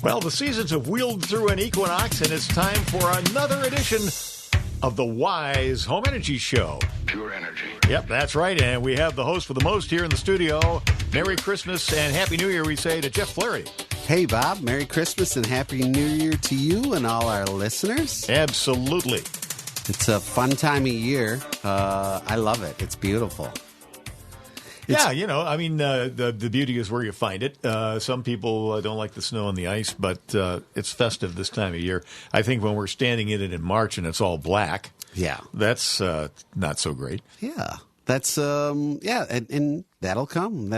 Well, the seasons have wheeled through an equinox, and it's time for another edition of the Wise Home Energy Show. Pure energy. Yep, that's right. And we have the host for the most here in the studio. Merry Christmas and Happy New Year, we say to Jeff Flaherty. Hey, Bob. Merry Christmas and Happy New Year to you and all our listeners. Absolutely. It's a fun time of year. I love it. It's beautiful. Yeah, you know, I mean, the beauty is where you find it. Some people don't like the snow and the ice, but it's festive this time of year. I think when we're standing in it in March and it's all black, Yeah. that's not so great. Yeah. That's, and that'll come.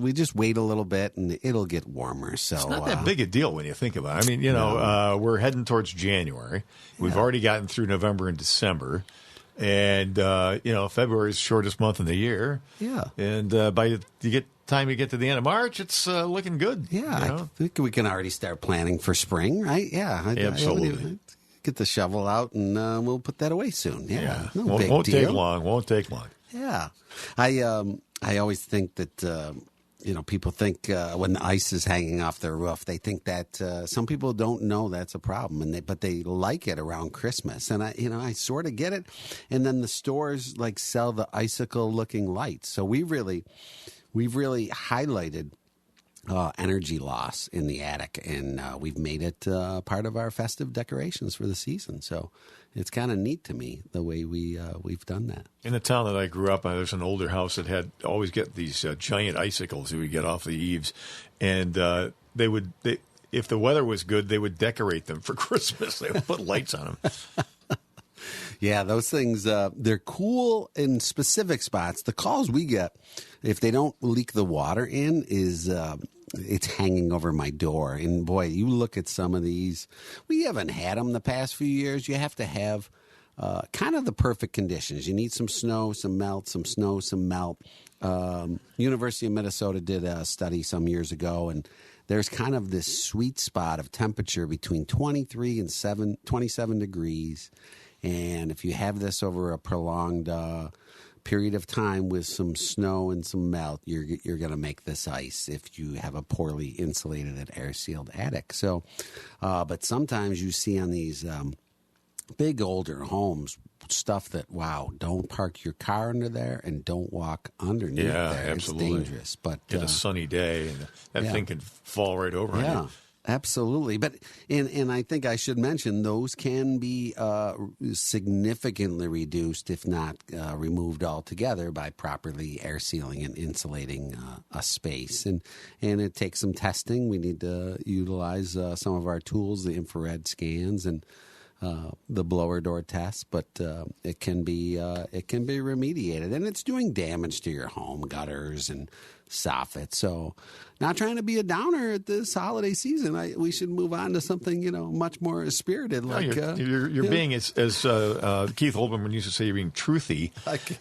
We just wait a little bit and it'll get warmer. So It's not that big a deal when you think about it. I mean, you know, we're heading towards January. We've already gotten through November and December. And, February is the shortest month in the year. Yeah. And by the time you get to the end of March, it's looking good. Yeah. You know? I think we can already start planning for spring, right? Yeah. Absolutely. Get the shovel out and we'll put that away soon. Yeah. No big Won't deal. take long. Won't take long. Yeah. I always think that, people think when the ice is hanging off their roof, they think that some people don't know that's a problem, but they like it around Christmas. And I sort of get it. And then the stores sell the icicle looking lights. So we've really highlighted energy loss in the attic, and we've made it part of our festive decorations for the season. So it's kind of neat to me the way we've done that. In the town that I grew up in, there's an older house that had always get these giant icicles that we get off the eaves, and if the weather was good, they would decorate them for Christmas. They would put lights on them. Yeah, those things, they're cool in specific spots. The calls we get, if they don't leak the water in, is it's hanging over my door. And boy, you look at some of these. We haven't had them the past few years. You have to have kind of the perfect conditions. You need some snow, some melt, some snow, some melt. University of Minnesota did a study some years ago, and there's kind of this sweet spot of temperature between 23 and 27 degrees. And if you have this over a prolonged period of time with some snow and some melt, you're going to make this ice if you have a poorly insulated and air-sealed attic. So, but sometimes you see on these big older homes stuff that, don't park your car under there and don't walk underneath there. Absolutely. It's dangerous. But Get a sunny day, and that thing can fall right over on you. Absolutely. But and I think I should mention those can be significantly reduced, if not removed altogether, by properly air sealing and insulating a space. And it takes some testing. We need to utilize some of our tools, the infrared scans and the blower door test, but it can be remediated, and it's doing damage to your home, gutters and soffits. So, not trying to be a downer at this holiday season. We should move on to something much more spirited. You're being as Keith Olbermann used to say, you're being truthy. Okay.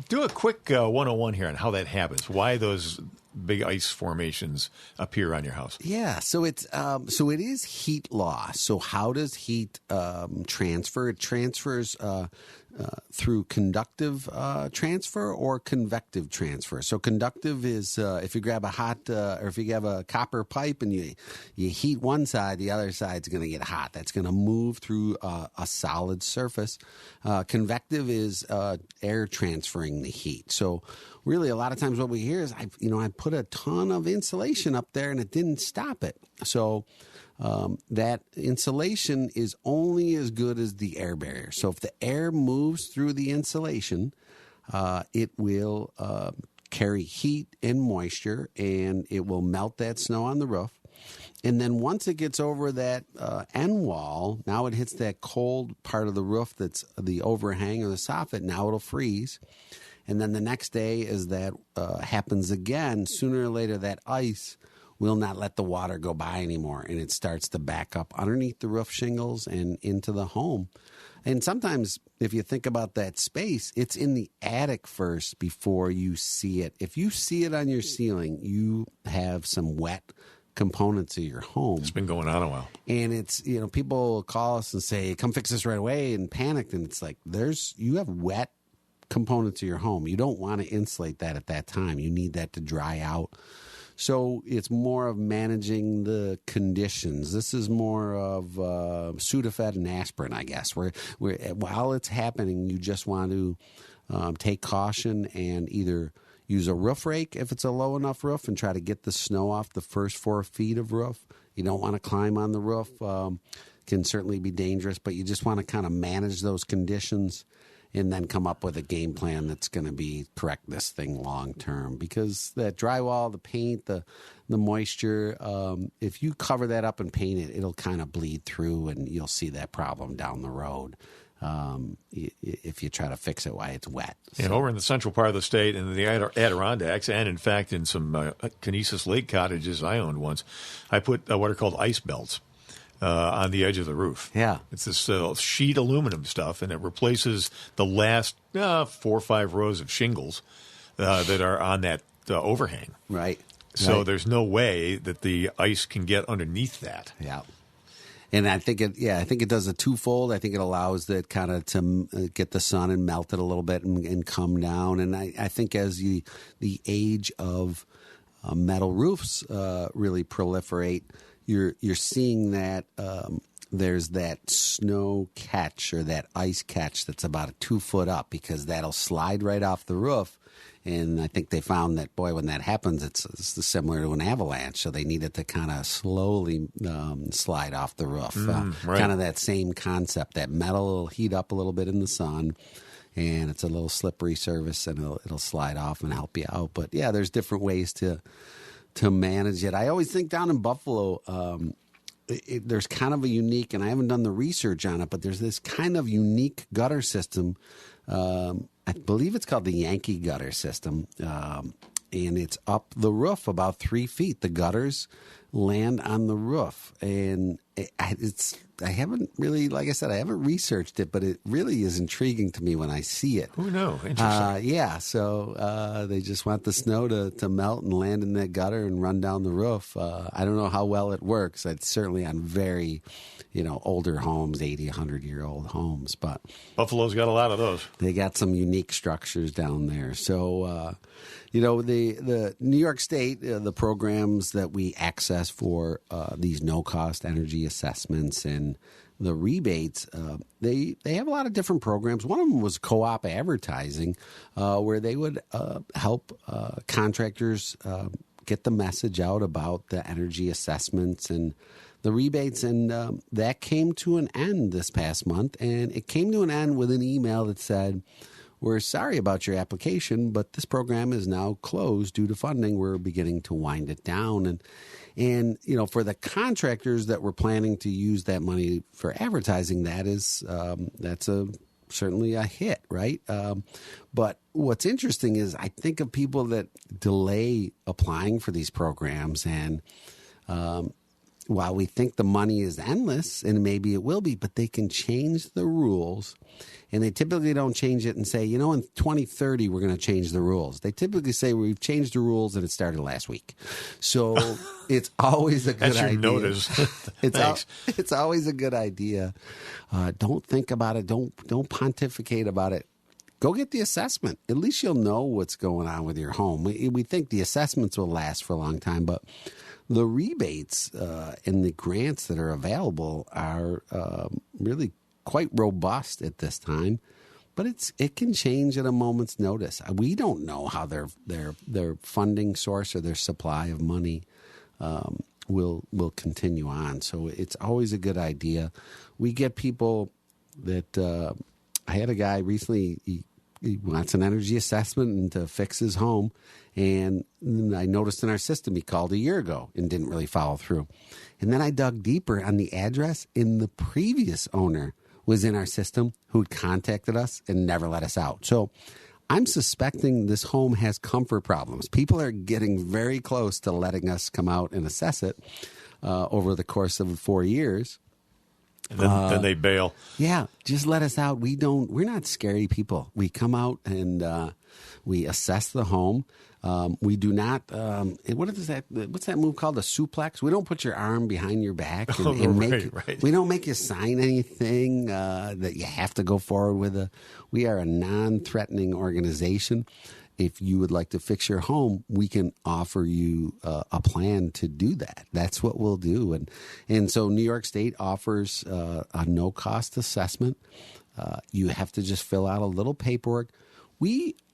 Do a quick 101 here on how that happens. Why those big ice formations appear on your house? Yeah, so it is heat loss. So how does heat transfer? It transfers through conductive transfer or convective transfer. So conductive is if you grab a hot or if you have a copper pipe and you heat one side, the other side's going to get hot. That's going to move through a solid surface. Convective is air transferring the heat. So really, a lot of times what we hear is, I put a ton of insulation up there and it didn't stop it. So that insulation is only as good as the air barrier. So if the air moves through the insulation, it will carry heat and moisture, and it will melt that snow on the roof. And then once it gets over that end wall, now it hits that cold part of the roof that's the overhang or the soffit. Now it'll freeze. And then the next day, as that happens again, sooner or later that ice will not let the water go by anymore, and it starts to back up underneath the roof shingles and into the home. And sometimes, if you think about that space, it's in the attic first before you see it. If you see it on your ceiling, you have some wet components of your home. It's been going on a while. And it's, people call us and say, come fix this right away, and panicked. And it's like, you have wet components of your home. You don't want to insulate that at that time. You need that to dry out. So it's more of managing the conditions. This is more of Sudafed and aspirin, I guess, where while it's happening, you just want to take caution and either use a roof rake if it's a low enough roof and try to get the snow off the first 4 feet of roof. You don't want to climb on the roof. Can certainly be dangerous, but you just want to kind of manage those conditions and then come up with a game plan that's going to be correct this thing long term. Because that drywall, the paint, the moisture, if you cover that up and paint it, it'll kind of bleed through and you'll see that problem down the road. If you try to fix it while it's wet. And over in the central part of the state, in the Adirondacks, and in fact in some Conesus Lake cottages I owned once, I put what are called ice belts on the edge of the roof. Yeah. It's this sheet aluminum stuff, and it replaces the last 4 or 5 rows of shingles that are on that overhang. Right. So there's no way that the ice can get underneath that. Yeah. And I think it does a twofold. I think it allows that kind of to get the sun and melt it a little bit and come down. And I think as the age of metal roofs really proliferate, you're seeing that there's that snow catch or that ice catch that's about a 2 foot up because that'll slide right off the roof. And I think they found that, boy, when that happens, it's similar to an avalanche. So they needed to kind of slowly slide off the roof. Right. Kind of that same concept. That metal will heat up a little bit in the sun, and it's a little slippery surface, and it'll slide off and help you out. But, yeah, there's different ways to manage it. I always think down in Buffalo, there's kind of a unique, and I haven't done the research on it, but there's this kind of unique gutter system. I believe it's called the Yankee gutter system, and it's up the roof about 3 feet. The gutters land on the roof, and I haven't really, like I said, I haven't researched it, but it really is intriguing to me when I see it. Who knows? Interesting. Yeah, so they just want the snow to melt and land in that gutter and run down the roof. I don't know how well it works. It's certainly on very, older homes, 80, 100-year-old homes. But Buffalo's got a lot of those. They got some unique structures down there. So, the New York State, the programs that we access for these no-cost energy assessments and the rebates, they have a lot of different programs. One of them was co-op advertising, where they would help contractors get the message out about the energy assessments and the rebates, and that came to an end this past month. And it came to an end with an email that said, "We're sorry about your application, but this program is now closed due to funding. We're beginning to wind it down." And for the contractors that were planning to use that money for advertising, that's certainly a hit, right? But what's interesting is I think of people that delay applying for these programs, and while we think the money is endless, and maybe it will be, but they can change the rules. And they typically don't change it and say, in 2030, we're going to change the rules. They typically say, we've changed the rules and it started last week. So it's always a good idea. Notice. It's always a good idea. Don't think about it. Don't pontificate about it. Go get the assessment. At least you'll know what's going on with your home. We think the assessments will last for a long time, but the rebates and the grants that are available are really quite robust at this time, but it can change at a moment's notice. We don't know how their funding source or their supply of money will continue on. So it's always a good idea. We get people that I had a guy recently. He wants an energy assessment and to fix his home. And I noticed in our system he called a year ago and didn't really follow through. And then I dug deeper on the address, and the previous owner was in our system who'd contacted us and never let us out. So I'm suspecting this home has comfort problems. People are getting very close to letting us come out and assess it over the course of 4 years. And then they bail. Yeah, just let us out. We're not scary people. We come out and we assess the home. We do not. What's that move called? A suplex. We don't put your arm behind your back and right. We don't make you sign anything that you have to go forward with. We are a non-threatening organization. if you would like to fix your home, we can offer you a plan to do that. That's what we'll do. And so New York State offers a no-cost assessment. You have to just fill out a little paperwork.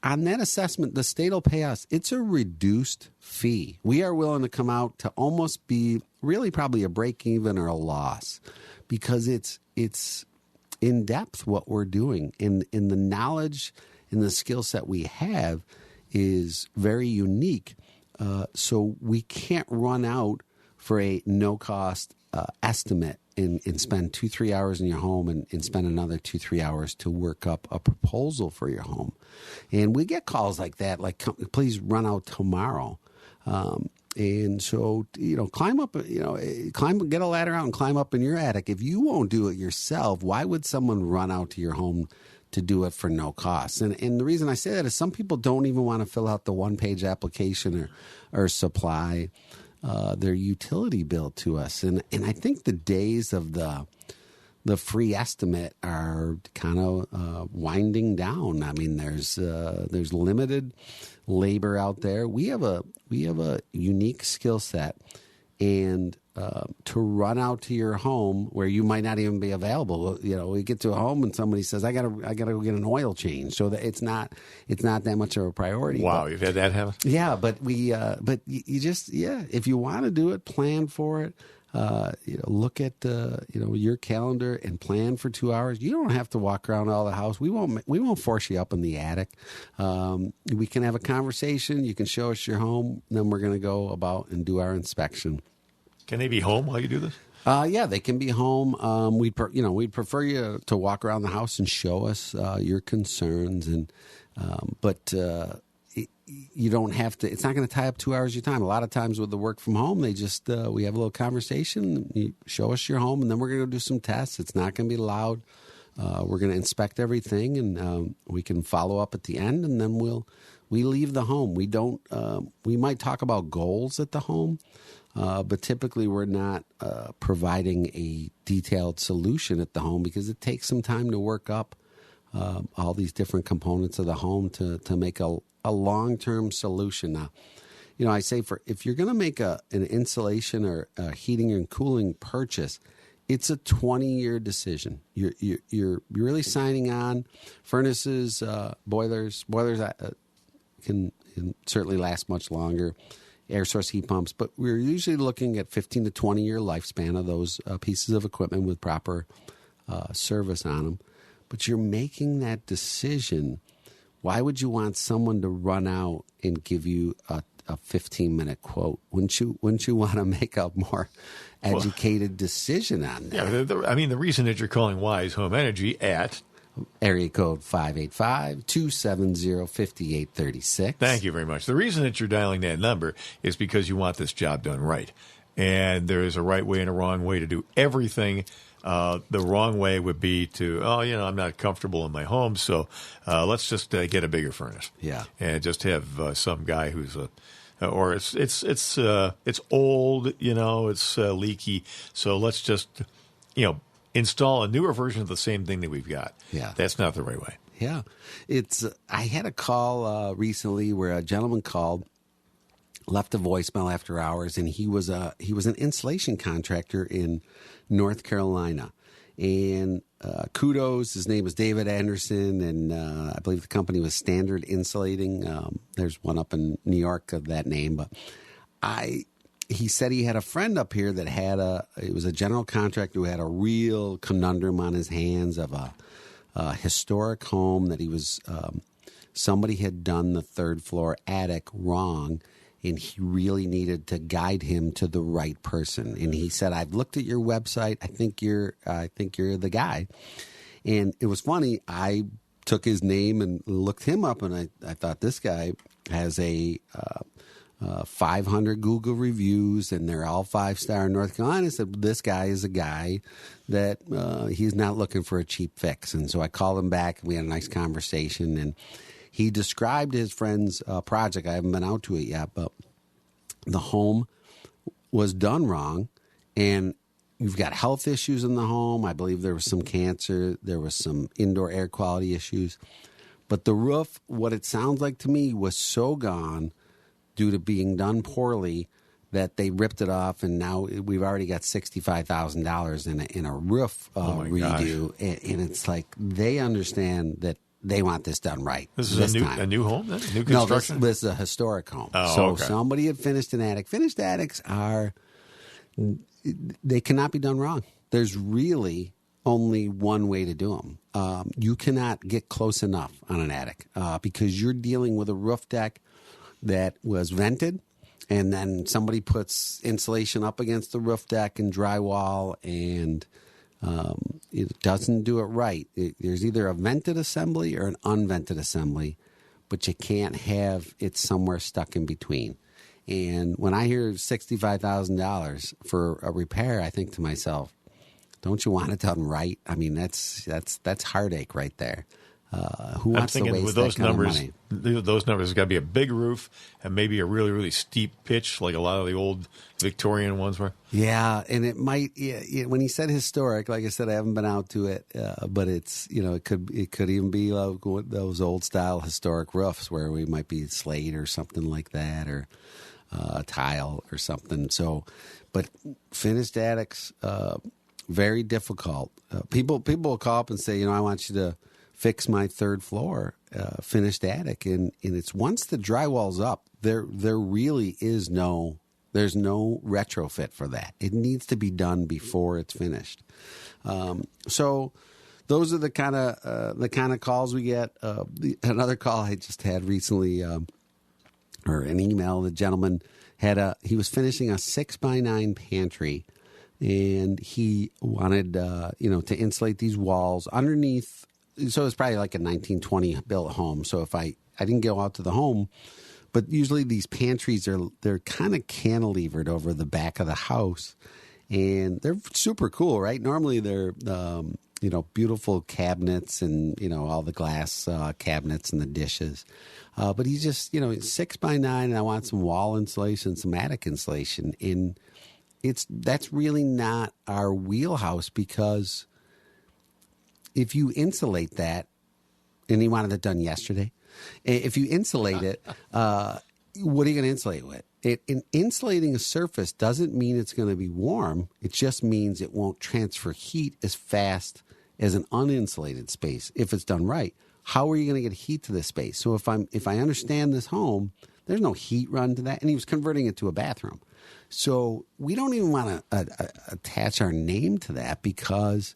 On that assessment, the state will pay us. It's a reduced fee. We are willing to come out to almost be really probably a break even or a loss, because it's in depth what we're doing. And the knowledge and the skill set we have is very unique. So we can't run out for a no-cost estimate and spend 2-3 hours in your home and spend another 2-3 hours to work up a proposal for your home. And we get calls like that, like, please run out tomorrow. And so, climb up, get a ladder out and climb up in your attic. If you won't do it yourself, why would someone run out to your home to do it for no cost? And the reason I say that is some people don't even want to fill out the one-page application or supply their utility bill to us. And I think the days of the free estimate are kind of winding down. I mean, there's limited labor out there. We have a unique skill set, and to run out to your home where you might not even be available. We get to a home and somebody says, I gotta go get an oil change. So that it's not that much of a priority. Wow, but, you've had that happen? Yeah, but you just, if you want to do it, plan for it. Look at your calendar and plan for 2 hours. You don't have to walk around all the house. We won't force you up in the attic. We can have a conversation. You can show us your home. Then we're going to go about and do our inspection. Can they be home while you do this? Yeah, they can be home. We'd prefer you to walk around the house and show us your concerns, but you don't have to. It's not going to tie up 2 hours of your time. A lot of times with the work from home, they just we have a little conversation. You show us your home, and then we're going to do some tests. It's not going to be loud. We're going to inspect everything, and we can follow up at the end, and then we leave the home. We don't. We might talk about goals at the home. But typically we're not providing a detailed solution at the home because it takes some time to work up all these different components of the home to make a long-term solution. Now, I say if you're going to make an insulation or a heating and cooling purchase, it's a 20-year decision. You're really signing on. Furnaces, boilers can certainly last much longer. Air source heat pumps, but we're usually looking at 15 to 20-year lifespan of those pieces of equipment with proper service on them. But you're making that decision. Why would you want someone to run out and give you a 15-minute quote? Wouldn't you want to make a more educated decision on that? Yeah, the reason that you're calling Wise Home Energy at area code 585-270-5836. Thank you very much. The reason that you're dialing that number is because you want this job done right. And there is a right way and a wrong way to do everything. The wrong way would be to, I'm not comfortable in my home, so let's just get a bigger furnace. Yeah. And just have some guy who's or it's old, it's leaky, so let's just, install a newer version of the same thing that we've got. Yeah. That's not the right way. Yeah. I had a call recently where a gentleman called, left a voicemail after hours, and he was an insulation contractor in North Carolina. And kudos, his name was David Anderson, and I believe the company was Standard Insulating. There's one up in New York of that name, but he said he had a friend up here that it was a general contractor who had a real conundrum on his hands of a historic home that he was, somebody had done the third floor attic wrong, and he really needed to guide him to the right person. And he said, I've looked at your website. I think you're the guy. And it was funny. I took his name and looked him up, and I thought this guy has 500 Google reviews, and they're all 5-star in North Carolina. I said, this guy is a guy that he's not looking for a cheap fix. And so I called him back, and we had a nice conversation, and he described his friend's project. I haven't been out to it yet, but the home was done wrong, and you've got health issues in the home. I believe there was some cancer. There was some indoor air quality issues. But the roof, what it sounds like to me, was so gone due to being done poorly that they ripped it off, and now we've already got $65,000 in a roof redo. And it's like they understand that they want this done right. This is a new home, then? New construction? No, this is a historic home. Oh, so okay. somebody had finished an attic. Finished attics they cannot be done wrong. There's really only one way to do them. You cannot get close enough on an attic because you're dealing with a roof deck that was vented, and then somebody puts insulation up against the roof deck and drywall, and it doesn't do it right. There's either a vented assembly or an unvented assembly, but you can't have it somewhere stuck in between. And when I hear $65,000 for a repair, I think to myself, don't you want it done right? I mean, that's heartache right there. Who wants to waste with those that kind numbers? of money? Those numbers have got to be a big roof and maybe a really, really steep pitch, like a lot of the old Victorian ones were. Yeah, and it might. Yeah, when he said historic, like I said, I haven't been out to it, but it's it could even be like those old style historic roofs where we might be slate or something like that, or tile or something. So, but finished attics, very difficult. People will call up and say, I want you to fix my third floor finished attic, and it's once the drywall's up, there really is there's no retrofit for that. It needs to be done before it's finished. So those are the kind of calls we get. Another call I just had recently, or an email. The gentleman he was finishing a 6x9 pantry, and he wanted to insulate these walls underneath. So it's probably like a 1920 built home. So if I didn't go out to the home, but usually these pantries they're kind of cantilevered over the back of the house, and they're super cool, right? Normally they're beautiful cabinets and all the glass cabinets and the dishes. But he's just 6x9, and I want some wall insulation, some attic insulation, and that's really not our wheelhouse, because if you insulate that, and he wanted it done yesterday, if you insulate it, what are you going to insulate with? Insulating a surface doesn't mean it's going to be warm. It just means it won't transfer heat as fast as an uninsulated space if it's done right. How are you going to get heat to this space? So if I understand this home, there's no heat run to that, and he was converting it to a bathroom. So we don't even want to attach our name to that, because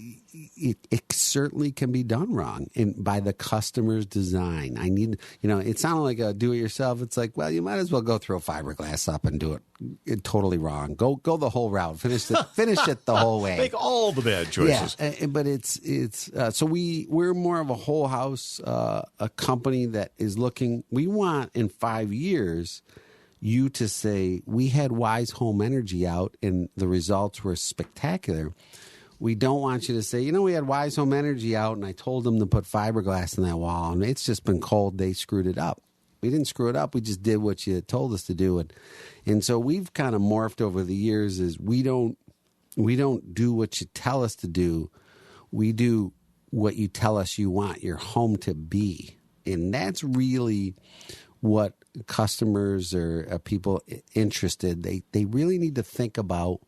it certainly can be done wrong and by the customer's design. I need, it sounded like a do-it-yourself. It's like, well, you might as well go throw fiberglass up and do it totally wrong. Go the whole route. Finish it the whole way. Make all the bad choices. Yeah, but it's so we're more of a whole house, a company that is looking. We want in 5 years you to say we had Wise Home Energy out and the results were spectacular. We don't want you to say, we had Wise Home Energy out and I told them to put fiberglass in that wall and it's just been cold. They screwed it up. We didn't screw it up. We just did what you told us to do. And so we've kind of morphed over the years is we don't do what you tell us to do. We do what you tell us you want your home to be. And that's really what customers or people interested, they really need to think about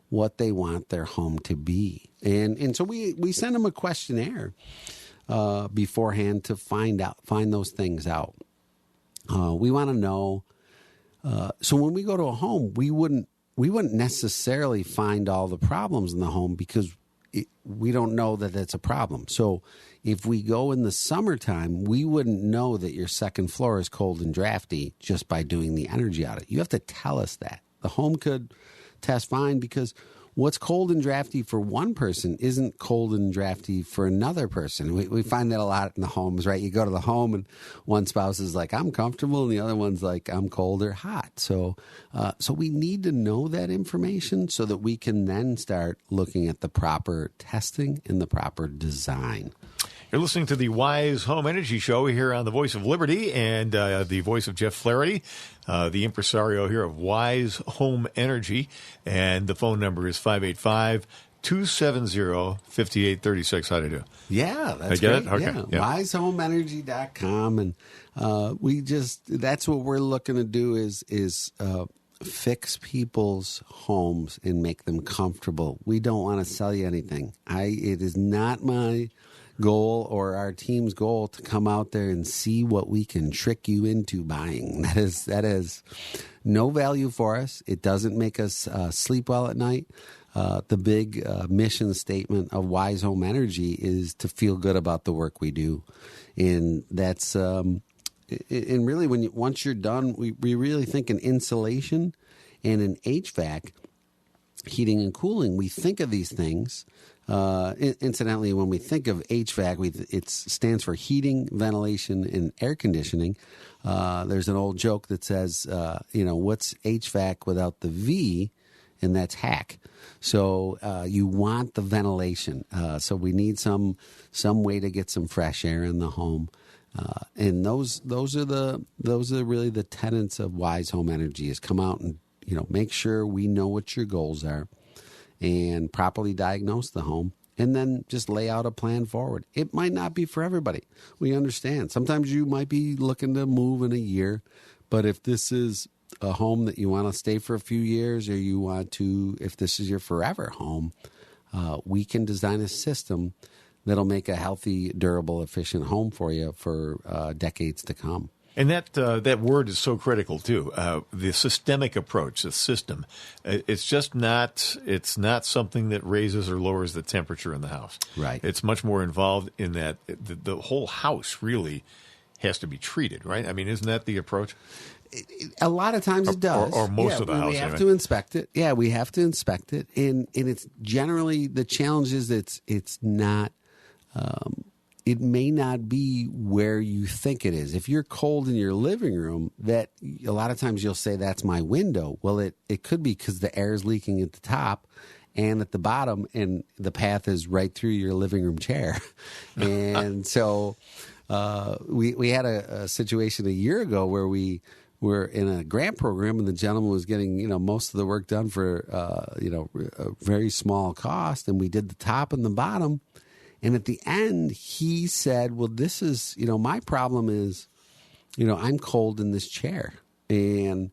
what they want their home to be. And so we send them a questionnaire beforehand to find those things out. We want to know. So when we go to a home, we wouldn't necessarily find all the problems in the home because we don't know that it's a problem. So if we go in the summertime, we wouldn't know that your second floor is cold and drafty just by doing the energy audit. You have to tell us that. The home could test fine because what's cold and drafty for one person isn't cold and drafty for another person. We find that a lot in the homes, right? You go to the home and one spouse is like, I'm comfortable, and the other one's like, I'm cold or hot. So we need to know that information so that we can then start looking at the proper testing and the proper design. You're listening to the Wise Home Energy Show here on the Voice of Liberty and the voice of Jeff Flaherty, the impresario here of Wise Home Energy. And the phone number is 270-5836. How to do? Yeah, that's I get it? great. Okay. Yeah. WiseHomeEnergy.com. And that's what we're looking to do is fix people's homes and make them comfortable. We don't want to sell you anything. It is not my goal or our team's goal to come out there and see what we can trick you into buying. That is no value for us. It doesn't make us sleep well at night. The big mission statement of Wise Home Energy is to feel good about the work we do, and that's and really once you're done, we really think in insulation and in HVAC, heating and cooling. We think of these things. Incidentally, when we think of HVAC, it stands for heating, ventilation, and air conditioning. There's an old joke that says, what's HVAC without the V? And that's hack. So you want the ventilation. So we need some way to get some fresh air in the home. And those are really the tenets of Wise Home Energy, is come out and make sure we know what your goals are, and properly diagnose the home, and then just lay out a plan forward. It might not be for everybody. We understand. Sometimes you might be looking to move in a year, but if this is a home that you want to stay for a few years, or you want to, if this is your forever home, we can design a system that'll make a healthy, durable, efficient home for you for decades to come. And that word is so critical too. The systemic approach, the system. It's not something that raises or lowers the temperature in the house. Right. It's much more involved in that the whole house really has to be treated, right? I mean, isn't that the approach? A lot of times it does. Or most of the house. We have to inspect it. Yeah, we have to inspect it. And it's generally, the challenge is it's not, it may not be where you think it is. If you're cold in your living room, that a lot of times you'll say that's my window. Well, it could be because the air is leaking at the top and at the bottom, and the path is right through your living room chair. And so we had a situation a year ago where we were in a grant program, and the gentleman was getting most of the work done for a very small cost, and we did the top and the bottom. And at the end, he said, well, this is, my problem is, I'm cold in this chair. And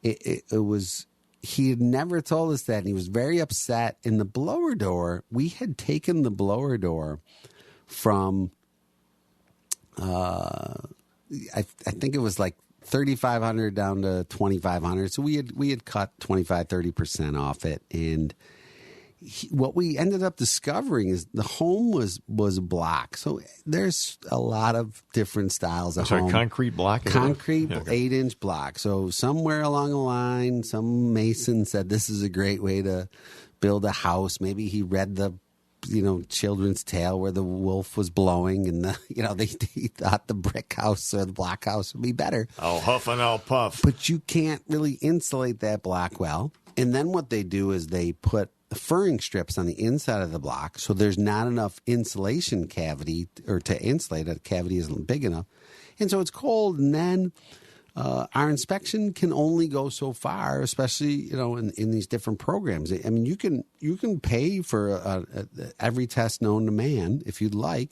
it was, he had never told us that. And he was very upset. In the blower door, we had taken the blower door from, I think it was like $3,500 down to $2,500. So we had cut 25-30% off it. And what we ended up discovering is the home was block. So there's a lot of different styles of home. Concrete block? Concrete 8-inch block. So somewhere along the line, some mason said this is a great way to build a house. Maybe he read the children's tale where the wolf was blowing, and he thought the brick house or the block house would be better. I'll huff and I'll puff. But you can't really insulate that block well. And then what they do is they put furring strips on the inside of the block, so there's not enough insulation cavity, or to insulate it, cavity isn't big enough. And so it's cold, and then our inspection can only go so far, especially in these different programs. I mean, you can pay for every test known to man if you'd like,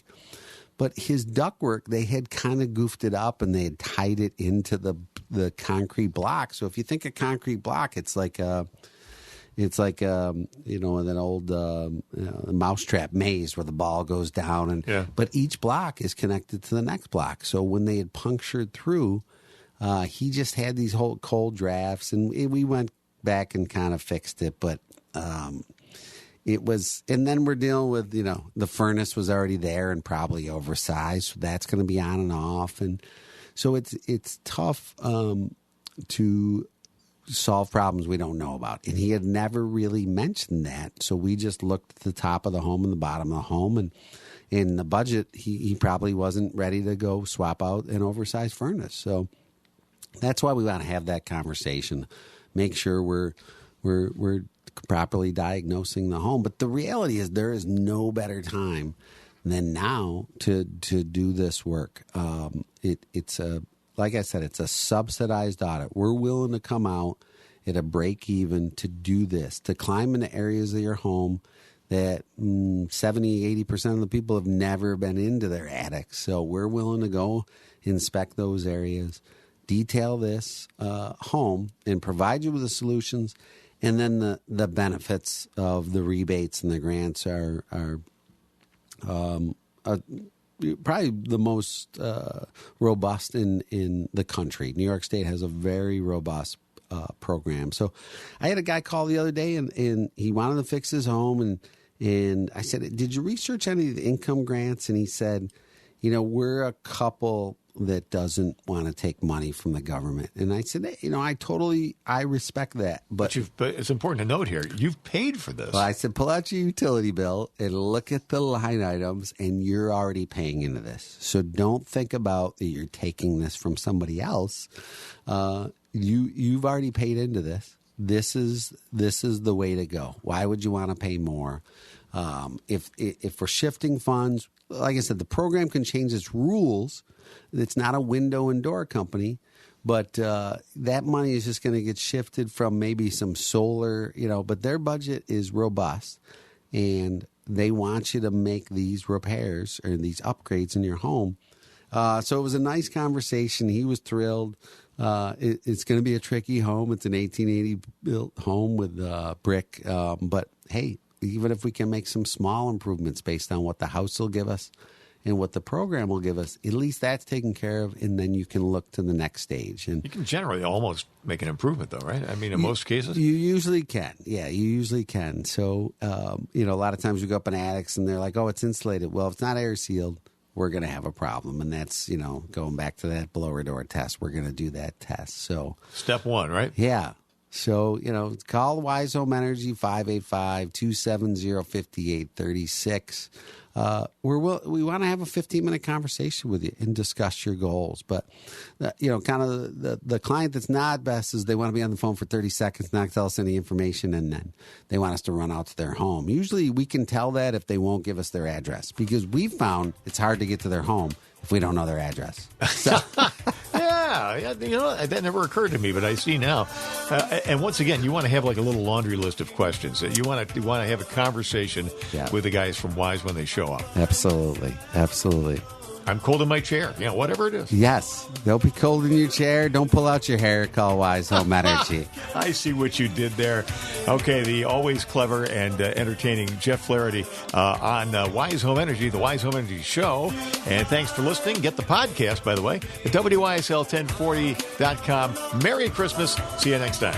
but his ductwork, they had kind of goofed it up and they had tied it into the concrete block. So if you think a concrete block, it's like that old mousetrap maze where the ball goes down, but each block is connected to the next block. So when they had punctured through, he just had these whole cold drafts, and we went back and kind of fixed it. But it was, and then we're dealing with the furnace was already there and probably oversized, so that's going to be on and off, and so it's tough to solve problems we don't know about. And he had never really mentioned that. So we just looked at the top of the home and the bottom of the home, and in the budget, he probably wasn't ready to go swap out an oversized furnace. So that's why we want to have that conversation, make sure we're properly diagnosing the home. But the reality is there is no better time than now to do this work. It's like I said, it's a subsidized audit. We're willing to come out at a break even to do this, to climb into areas of your home that 70-80% of the people have never been into their attics. So we're willing to go inspect those areas, detail this home, and provide you with the solutions. And then the benefits of the rebates and the grants are probably the most robust in the country. New York State has a very robust program. So I had a guy call the other day, and he wanted to fix his home, and I said, did you research any of the income grants? And he said, we're a couple that doesn't want to take money from the government. And I said, I respect that. But it's important to note here, you've paid for this. Well, I said, pull out your utility bill and look at the line items, and you're already paying into this. So don't think about that you're taking this from somebody else. You've already paid into this. This is the way to go. Why would you want to pay more? If we're shifting funds, like I said, the program can change its rules. It's not a window and door company, but that money is just going to get shifted from maybe some solar, but their budget is robust, and they want you to make these repairs or these upgrades in your home. So it was a nice conversation. He was thrilled. It's going to be a tricky home. It's an 1880 built home with brick. But hey, even if we can make some small improvements based on what the house will give us and what the program will give us, at least that's taken care of, and then you can look to the next stage. And you can generally almost make an improvement, though, right? I mean, in most cases? You usually can. Yeah, you usually can. So, a lot of times we go up in attics, and they're like, oh, it's insulated. Well, if it's not air sealed, we're going to have a problem. And that's, going back to that blower door test, we're going to do that test. So step one, right? Yeah. So, call Wise Home Energy, 585-270-5836. We want to have a 15-minute conversation with you and discuss your goals. But, kind of the client that's not best is they want to be on the phone for 30 seconds, not tell us any information, and then they want us to run out to their home. Usually we can tell that if they won't give us their address, because we've found it's hard to get to their home if we don't know their address. So. Yeah, that never occurred to me, but I see now. And once again, you want to have like a little laundry list of questions. You want to have a conversation with the guys from Wise when they show up. Absolutely. I'm cold in my chair. Whatever it is. Yes. Don't be cold in your chair. Don't pull out your hair. Call Wise Home Energy. I see what you did there. Okay, the always clever and entertaining Jeff Flaherty on Wise Home Energy, the Wise Home Energy Show. And thanks for listening. Get the podcast, by the way, at WYSL1040.com. Merry Christmas. See you next time.